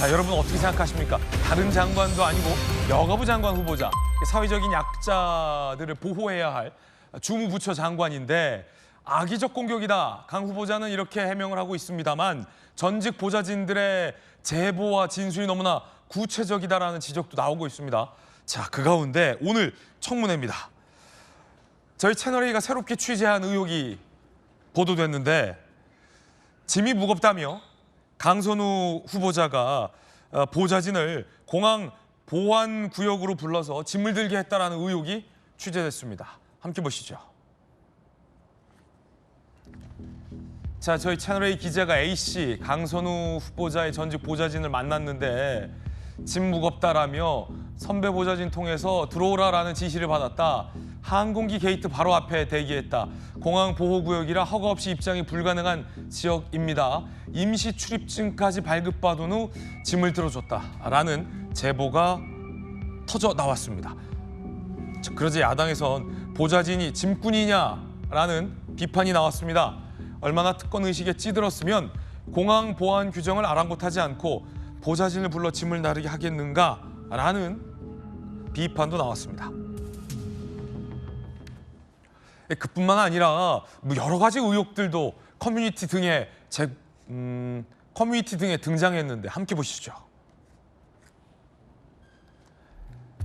자, 여러분 어떻게 생각하십니까? 다른 장관도 아니고 여가부 장관 후보자, 사회적인 약자들을 보호해야 할 주무부처 장관인데 악의적 공격이다. 강 후보자는 이렇게 해명을 하고 있습니다만 전직 보좌진들의 제보와 진술이 너무나 구체적이다라는 지적도 나오고 있습니다. 자, 그 가운데 오늘 청문회입니다. 저희 채널A가 새롭게 취재한 의혹이 보도됐는데 짐이 무겁다며 강선우 후보자가 보좌진을 공항 보안구역으로 불러서 짐을 들게 했다라는 의혹이 취재됐습니다. 함께 보시죠. 자, 저희 채널A 기자가 A씨, 강선우 후보자의 전직 보좌진을 만났는데 짐 무겁다라며 선배 보좌진 통해서 들어오라라는 지시를 받았다. 항공기 게이트 바로 앞에 대기했다. 공항 보호구역이라 허가 없이 입장이 불가능한 지역입니다. 임시 출입증까지 발급받은 후 짐을 들어줬다라는 제보가 터져 나왔습니다. 그러자 야당에선 보좌진이 짐꾼이냐라는 비판이 나왔습니다. 얼마나 특권 의식에 찌들었으면 공항 보안 규정을 아랑곳하지 않고 보좌진을 불러 짐을 나르게 하겠는가라는 비판도 나왔습니다. 그뿐만 아니라 여러 가지 의혹들도 커뮤니티 등에 등장했는데 함께 보시죠.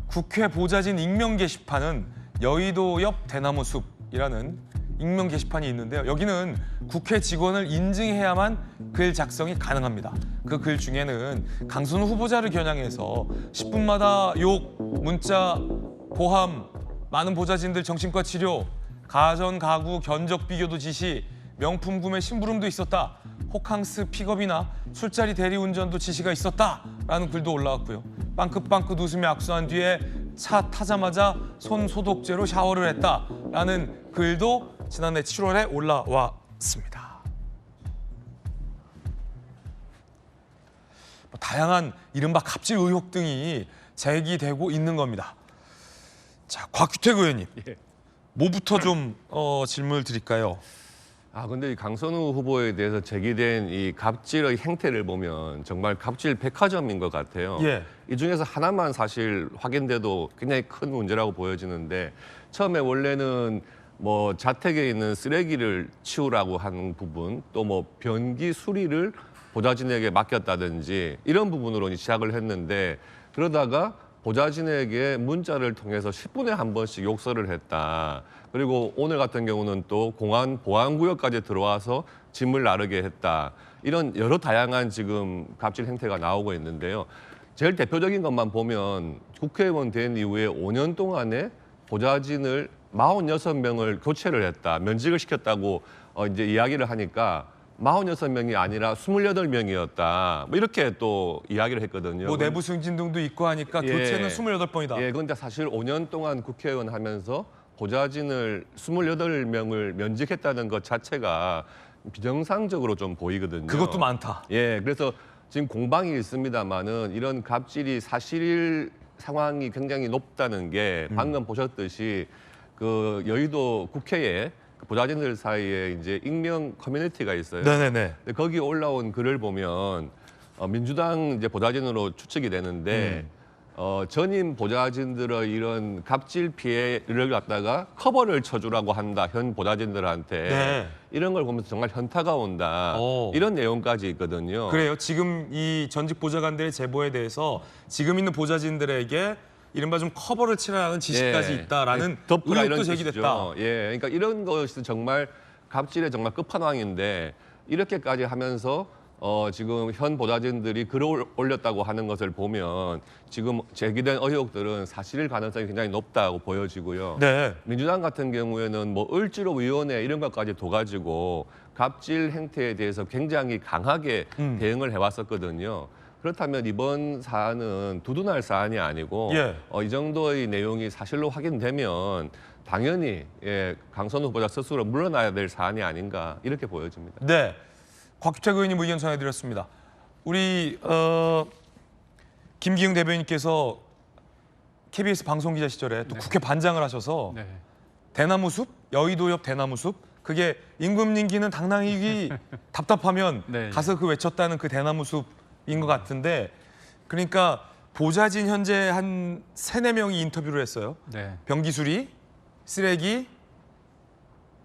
국회 보좌진 익명 게시판은 여의도 옆 대나무숲이라는 익명 게시판이 있는데요. 여기는 국회 직원을 인증해야만 글 작성이 가능합니다. 그 글 중에는 강선우 후보자를 겨냥해서 10분마다 욕, 문자, 고함, 많은 보좌진들 정신과 치료, 가전, 가구, 견적 비교도 지시, 명품 구매 심부름도 있었다. 호캉스 픽업이나 술자리 대리운전도 지시가 있었다라는 글도 올라왔고요. 빵긋빵긋 웃으며 악수한 뒤에 차 타자마자 손 소독제로 샤워를 했다라는 글도 지난해 7월에 올라왔습니다. 다양한 이른바 갑질 의혹 등이 제기되고 있는 겁니다. 자, 곽규택 의원님. 뭐부터 좀 질문을 드릴까요? 근데 이 강선우 후보에 대해서 제기된 이 갑질의 행태를 보면 정말 갑질 백화점인 것 같아요. 예. 이 중에서 하나만 사실 확인돼도 굉장히 큰 문제라고 보여지는데 처음에 원래는 뭐 자택에 있는 쓰레기를 치우라고 하는 부분, 또 뭐 변기 수리를 보좌진에게 맡겼다든지 이런 부분으로 시작을 했는데 그러다가 보좌진에게 문자를 통해서 10분에 한 번씩 욕설을 했다. 그리고 오늘 같은 경우는 또 공항 보안구역까지 들어와서 짐을 나르게 했다. 이런 여러 다양한 지금 갑질 행태가 나오고 있는데요. 제일 대표적인 것만 보면 국회의원 된 이후에 5년 동안에 보좌진을 46명을 교체를 했다. 면직을 시켰다고 이제 이야기를 하니까 46명이 아니라 28명이었다. 뭐 이렇게 또 이야기를 했거든요. 뭐 내부 승진 등도 있고 하니까 교체는 28번이다. 예, 그런데 사실 5년 동안 국회의원 하면서 보좌진을 28명을 면직했다는 것 자체가 비정상적으로 좀 보이거든요. 그것도 많다. 예, 그래서 지금 공방이 있습니다만은 이런 갑질이 사실 상황이 굉장히 높다는 게 방금 보셨듯이 그 여의도 국회에 보좌진들 사이에 이제 익명 커뮤니티가 있어요. 네네네. 근데 거기 올라온 글을 보면 민주당 이제 보좌진으로 추측이 되는데 전임 보좌진들의 이런 갑질 피해를 갖다가 커버를 쳐주라고 한다. 현 보좌진들한테. 네. 이런 걸 보면서 정말 현타가 온다. 이런 내용까지 있거든요. 그래요. 지금 이 전직 보좌관들의 제보에 대해서 지금 있는 보좌진들에게 이른바 좀 커버를 치라는 지시까지 있다라는 의혹도 제기됐다. 예, 그러니까 이런 것이 정말 갑질의 정말 끝판왕인데 이렇게까지 하면서 지금 현 보좌진들이 글을 올렸다고 하는 것을 보면 지금 제기된 의혹들은 사실일 가능성이 굉장히 높다고 보여지고요. 네. 민주당 같은 경우에는 뭐 을지로위원회 이런 것까지 둬가지고 갑질 행태에 대해서 굉장히 강하게 대응을 해왔었거든요. 그렇다면 이번 사안은 두둔할 사안이 아니고 이 정도의 내용이 사실로 확인되면 당연히 강선우 후보자 스스로 물러나야 될 사안이 아닌가 이렇게 보여집니다. 네, 곽규택 의원님 의견 전해드렸습니다. 우리 김기흥 대변인께서 KBS 방송기자 시절에 또 국회 반장을 하셔서 대나무숲, 여의도 옆 대나무숲, 그게 임금 님기는 당나귀 답답하면 가서 그 외쳤다는 그 대나무숲인 것 같은데 그러니까 보좌진 현재 한 3-4명이 인터뷰를 했어요. 네. 변기수리, 쓰레기,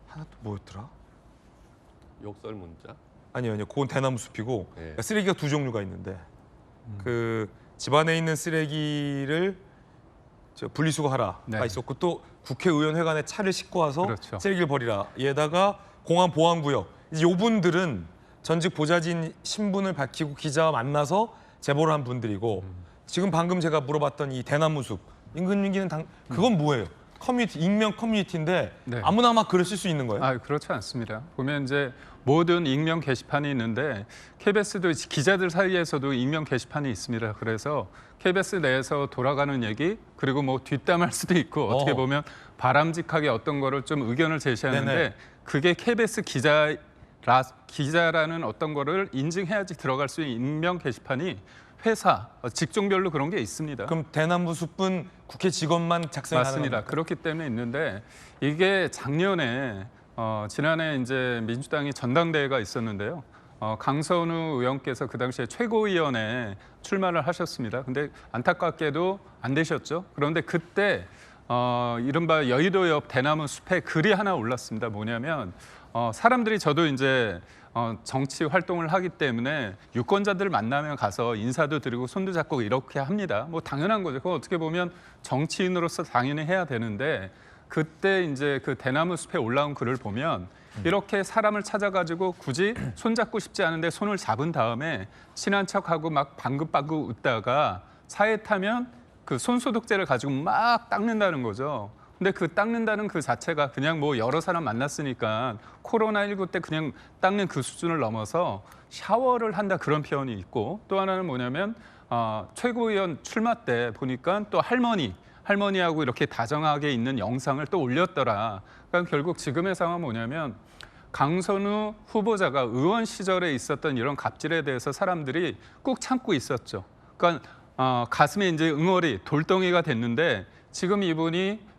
하나 또 뭐였더라? 욕설 문자. 아니요. 그건 대나무 숲이고 네. 쓰레기가 2종류가 있는데 그 집안에 있는 쓰레기를 분리수거하라가 네. 있었고 또 국회의원 회관에 차를 싣고 와서 그렇죠. 쓰레기를 버리라. 얘다가 공안 보안구역. 이제 요분들은 전직 보좌진 신분을 밝히고 기자와 만나서 제보를 한 분들이고 지금 방금 제가 물어봤던 이 대나무 숲 인근위기는 그건 뭐예요? 커뮤니티 익명 커뮤니티인데 네. 아무나 막 글을 쓸 수 있는 거예요? 아, 그렇지 않습니다. 보면 이제 모든 익명 게시판이 있는데 KBS도 기자들 사이에서도 익명 게시판이 있습니다. 그래서 KBS 내에서 돌아가는 얘기 그리고 뭐 뒷담할 수도 있고 어떻게 보면 바람직하게 어떤 거를 좀 의견을 제시하는데 네네. 그게 KBS 기자라는 어떤 거를 인증해야지 들어갈 수 있는 익명 게시판이 회사, 직종별로 그런 게 있습니다. 그럼 대나무 숲은 국회 직원만 작성하는 맞습니다. 겁니까? 그렇기 때문에 있는데 이게 작년에 지난해 이제 민주당이 전당대회가 있었는데요. 강선우 의원께서 그 당시에 최고위원에 출마를 하셨습니다. 근데 안타깝게도 안 되셨죠. 그런데 그때 이른바 여의도 옆 대나무 숲에 글이 하나 올랐습니다. 뭐냐면 사람들이 저도 이제 정치 활동을 하기 때문에 유권자들 만나면 가서 인사도 드리고 손도 잡고 이렇게 합니다. 뭐 당연한 거죠. 그거 어떻게 보면 정치인으로서 당연히 해야 되는데 그때 이제 그 대나무 숲에 올라온 글을 보면 이렇게 사람을 찾아가지고 굳이 손 잡고 싶지 않은데 손을 잡은 다음에 친한 척하고 막 방긋방긋 웃다가 차에 타면 그 손소독제를 가지고 막 닦는다는 거죠. 근데 그 닦는다는 그 자체가 그냥 뭐 여러 사람 만났으니까 코로나19 때 그냥 닦는 그 수준을 넘어서 샤워를 한다 그런 표현이 있고 또 하나는 뭐냐면 최고위원 출마 때 보니까 또 할머니하고 이렇게 다정하게 있는 영상을 또 올렸더라. 그러니까 결국 지금의 상황은 뭐냐면 강선우 후보자가 의원 시절에 있었던 이런 갑질에 대해서 사람들이 꾹 참고 있었죠. 그러니까 가슴에 이제 응어리, 돌덩이가 됐는데 지금 이분이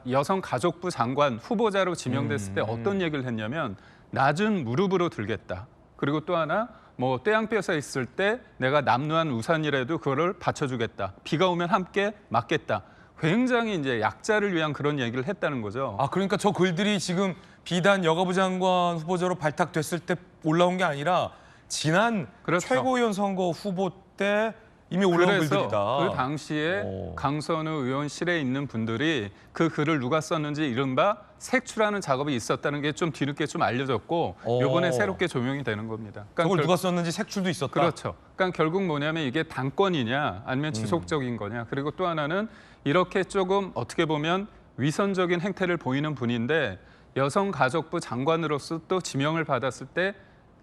여성가족부 장관 후보자로 지명됐을 때 어떤 얘기를 했냐면 낮은 무릎으로 들겠다. 그리고 또 하나 뭐 떼양볕에 있을 때 내가 남루한 우산이라도 그거를 받쳐주겠다. 비가 오면 함께 맞겠다. 굉장히 이제 약자를 위한 그런 얘기를 했다는 거죠. 아 그러니까 저 글들이 지금 비단 여가부 장관 후보자로 발탁됐을 때 올라온 게 아니라 지난 그렇죠. 최고위원 선거 후보 때 이미 올라온 그래서 글들이다. 그 당시에 강선우 의원실에 있는 분들이 그 글을 누가 썼는지 이른바 색출하는 작업이 있었다는 게 좀 뒤늦게 좀 알려졌고 이번에 새롭게 조명이 되는 겁니다. 그러니까 저걸 누가 썼는지 색출도 있었다. 그렇죠. 그러니까 결국 뭐냐면 이게 당권이냐 아니면 지속적인 거냐. 그리고 또 하나는 이렇게 조금 어떻게 보면 위선적인 행태를 보이는 분인데 여성가족부 장관으로서 또 지명을 받았을 때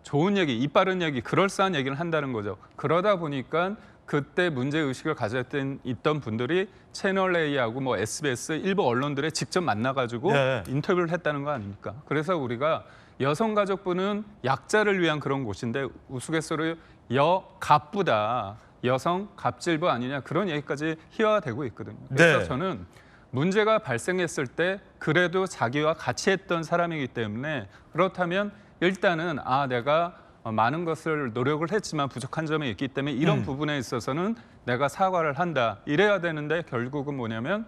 좋은 얘기, 이빠른 얘기, 그럴싸한 얘기를 한다는 거죠. 그러다 보니까 그때 문제의식을 가졌던 있던 분들이 채널A하고 뭐 SBS, 일부 언론들에 직접 만나가지고 네. 인터뷰를 했다는 거 아닙니까? 그래서 우리가 여성가족부는 약자를 위한 그런 곳인데 우스갯소리로 여갑부다, 여성 갑질부 아니냐 그런 얘기까지 희화화되고 있거든요. 그래서 네. 저는 문제가 발생했을 때 그래도 자기와 같이 했던 사람이기 때문에 그렇다면 일단은 내가 많은 것을 노력을 했지만 부족한 점이 있기 때문에 이런 부분에 있어서는 내가 사과를 한다. 이래야 되는데 결국은 뭐냐면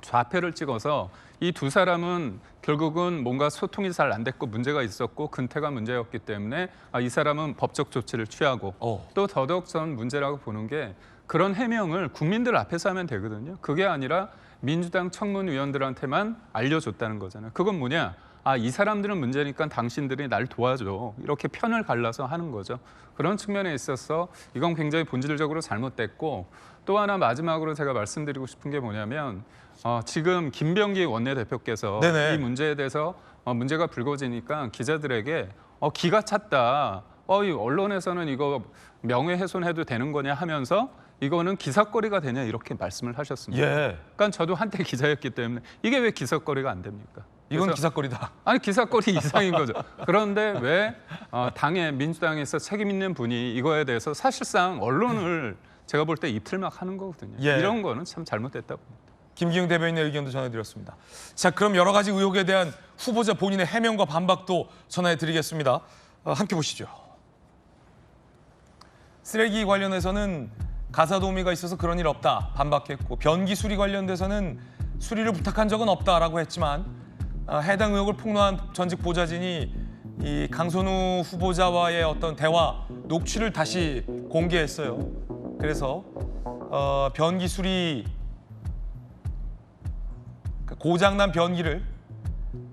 좌표를 찍어서 이 두 사람은 결국은 뭔가 소통이 잘 안 됐고 문제가 있었고 근태가 문제였기 때문에 이 사람은 법적 조치를 취하고 또 더더욱 전 문제라고 보는 게 그런 해명을 국민들 앞에서 하면 되거든요. 그게 아니라 민주당 청문위원들한테만 알려줬다는 거잖아요. 그건 뭐냐? 이 사람들은 문제니까 당신들이 날 도와줘. 이렇게 편을 갈라서 하는 거죠. 그런 측면에 있어서 이건 굉장히 본질적으로 잘못됐고 또 하나 마지막으로 제가 말씀드리고 싶은 게 뭐냐면 지금 김병기 원내대표께서 네네. 이 문제에 대해서 문제가 불거지니까 기자들에게 기가 찼다. 이 언론에서는 이거 명예훼손해도 되는 거냐 하면서 이거는 기사거리가 되냐 이렇게 말씀을 하셨습니다. 예. 그러니까 저도 한때 기자였기 때문에 이게 왜 기사거리가 안 됩니까? 이건 그래서 기사거리다. 아니 기사거리 이상인 거죠. 그런데 왜 당에 민주당에서 책임 있는 분이 이거에 대해서 사실상 언론을 제가 볼 때 입틀막 하는 거거든요. 예. 이런 거는 참 잘못됐다고 봅니다. 김기용 대변인의 의견도 전해드렸습니다. 자, 그럼 여러 가지 의혹에 대한 후보자 본인의 해명과 반박도 전해드리겠습니다. 함께 보시죠. 쓰레기 관련해서는 가사 도우미가 있어서 그런 일 없다 반박했고, 변기 수리 관련돼서는 수리를 부탁한 적은 없다라고 했지만 해당 의혹을 폭로한 전직 보좌진이 이 강선우 후보자와의 어떤 대화 녹취를 다시 공개했어요. 그래서 변기 수리, 고장난 변기를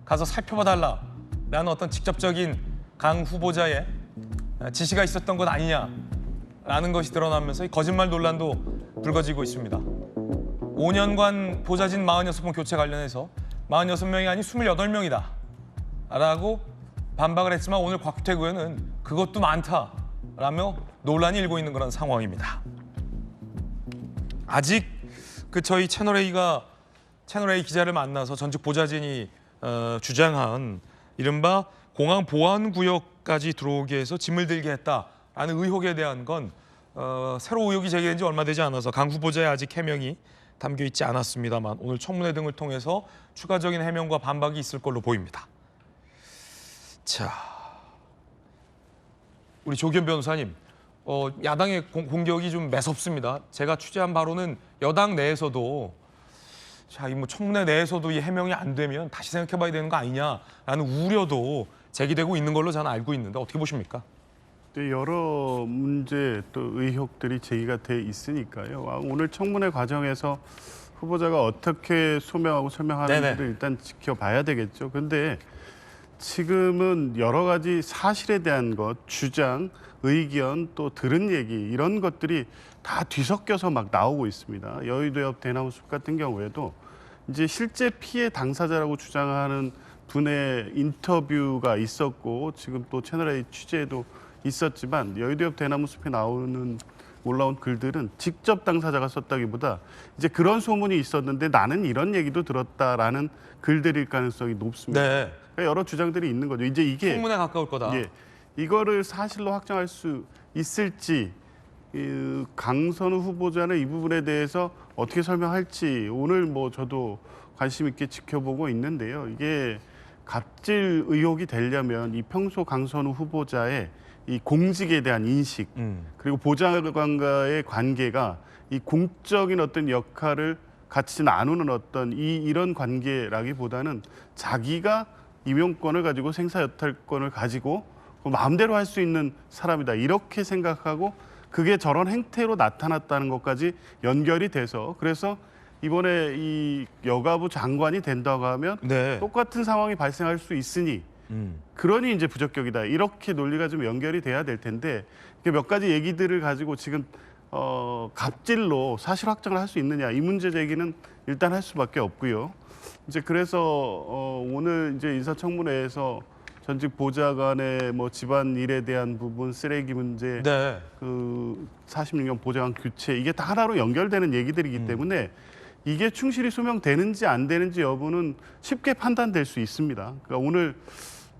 가서 살펴봐 달라라는 어떤 직접적인 강 후보자의 지시가 있었던 것 아니냐라는 것이 드러나면서 이 거짓말 논란도 불거지고 있습니다. 5년간 보좌진 46번 교체 관련해서 46명이 아닌 28명이다 라고 반박을 했지만, 오늘 곽규택 의원은 그것도 많다라며 논란이 일고 있는 그런 상황입니다. 아직 저희 채널A 기자를 만나서 전직 보좌진이 주장한 이른바 공항 보안구역까지 들어오게 해서 짐을 들게 했다라는 의혹에 대한 건 새로 의혹이 제기된 지 얼마 되지 않아서 강 후보자의 아직 해명이 담겨 있지 않았습니다만, 오늘 청문회 등을 통해서 추가적인 해명과 반박이 있을 걸로 보입니다. 자, 우리 조기현 변호사님, 야당의 공격이 좀 매섭습니다. 제가 취재한 바로는 여당 내에서도 자, 이 청문회 내에서도 이 해명이 안 되면 다시 생각해봐야 되는 거 아니냐라는 우려도 제기되고 있는 걸로 저는 알고 있는데 어떻게 보십니까? 네, 여러 문제 또 의혹들이 제기가 돼 있으니까요. 오늘 청문회 과정에서 후보자가 어떻게 소명하고 설명하는지를 일단 지켜봐야 되겠죠. 그런데 지금은 여러 가지 사실에 대한 것, 주장, 의견, 또 들은 얘기 이런 것들이 다 뒤섞여서 막 나오고 있습니다. 여의도 옆 대나무숲 같은 경우에도 이제 실제 피해 당사자라고 주장하는 분의 인터뷰가 있었고, 지금 또 채널A 취재에도 있었지만, 여의도 옆 대나무숲에 올라온 글들은 직접 당사자가 썼다기보다 이제 그런 소문이 있었는데 나는 이런 얘기도 들었다라는 글들일 가능성이 높습니다. 네. 그러니까 여러 주장들이 있는 거죠. 이제 이게 청문회 가까울 거다. 예, 이거를 사실로 확정할 수 있을지, 강선우 후보자는 이 부분에 대해서 어떻게 설명할지 오늘 저도 관심 있게 지켜보고 있는데요. 이게 갑질 의혹이 되려면 이 평소 강선우 후보자의 이 공직에 대한 인식, 그리고 보좌관과의 관계가 이 공적인 어떤 역할을 같이 나누는 어떤 이런 관계라기보다는 자기가 임용권을 가지고 생사여탈권을 가지고 마음대로 할 수 있는 사람이다, 이렇게 생각하고 그게 저런 행태로 나타났다는 것까지 연결이 돼서, 그래서 이번에 이 여가부 장관이 된다고 하면 똑같은 상황이 발생할 수 있으니 그러니 이제 부적격이다, 이렇게 논리가 좀 연결이 돼야 될 텐데, 몇 가지 얘기들을 가지고 지금 갑질로 사실 확정을 할 수 있느냐, 이 문제 제기는 일단 할 수밖에 없고요. 이제 그래서 오늘 이제 인사청문회에서 전직 보좌관의 집안 일에 대한 부분, 쓰레기 문제, 그 46년 보좌관 교체, 이게 다 하나로 연결되는 얘기들이기 때문에 이게 충실히 소명되는지 안 되는지 여부는 쉽게 판단될 수 있습니다. 그러니까 오늘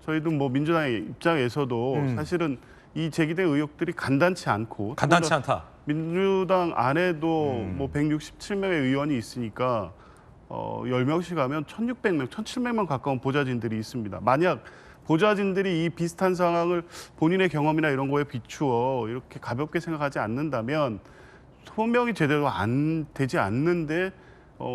저희도 민주당의 입장에서도 사실은 이 제기된 의혹들이 간단치 않고, 간단치 않다. 민주당 안에도 167명의 의원이 있으니까 10명씩 가면 1,600명, 1,700명 가까운 보좌진들이 있습니다. 만약 보좌진들이 이 비슷한 상황을 본인의 경험이나 이런 거에 비추어 이렇게 가볍게 생각하지 않는다면 소명이 제대로 안 되지 않는데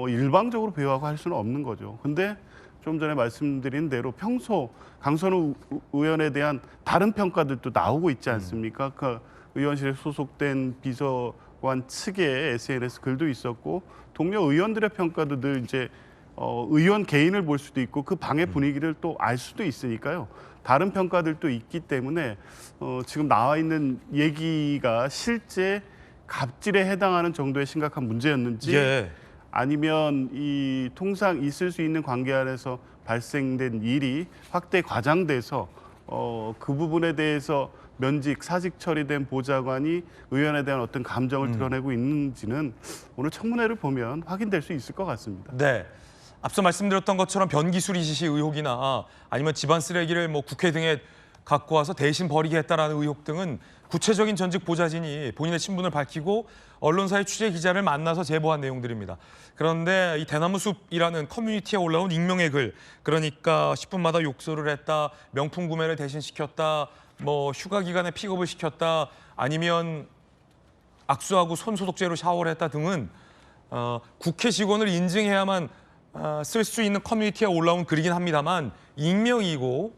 일방적으로 배우하고 할 수는 없는 거죠. 근데 좀 전에 말씀드린 대로 평소 강선우 의원에 대한 다른 평가들도 나오고 있지 않습니까? 그 의원실에 소속된 비서관 측의 SNS 글도 있었고, 동료 의원들의 평가도 늘 이제 의원 개인을 볼 수도 있고 그 방의 분위기를 또 알 수도 있으니까요. 다른 평가들도 있기 때문에 지금 나와 있는 얘기가 실제 갑질에 해당하는 정도의 심각한 문제였는지, 아니면 이 통상 있을 수 있는 관계 안에서 발생된 일이 확대 과장돼서 그 부분에 대해서 면직, 사직 처리된 보좌관이 의원에 대한 어떤 감정을 드러내고 있는지는 오늘 청문회를 보면 확인될 수 있을 것 같습니다. 네. 앞서 말씀드렸던 것처럼 변기 수리 지시 의혹이나 아니면 집안 쓰레기를 국회 등에 갖고 와서 대신 버리게 했다라는 의혹 등은 구체적인 전직 보좌진이 본인의 신분을 밝히고 언론사의 취재 기자를 만나서 제보한 내용들입니다. 그런데 이 대나무숲이라는 커뮤니티에 올라온 익명의 글, 그러니까 10분마다 욕설을 했다, 명품 구매를 대신 시켰다, 휴가 기간에 픽업을 시켰다, 아니면 악수하고 손 소독제로 샤워를 했다 등은 국회 직원을 인증해야만 쓸 수 있는 커뮤니티에 올라온 글이긴 합니다만 익명이고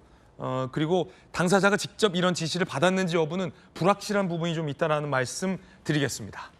그리고 당사자가 직접 이런 지시를 받았는지 여부는 불확실한 부분이 좀 있다라는 말씀 드리겠습니다.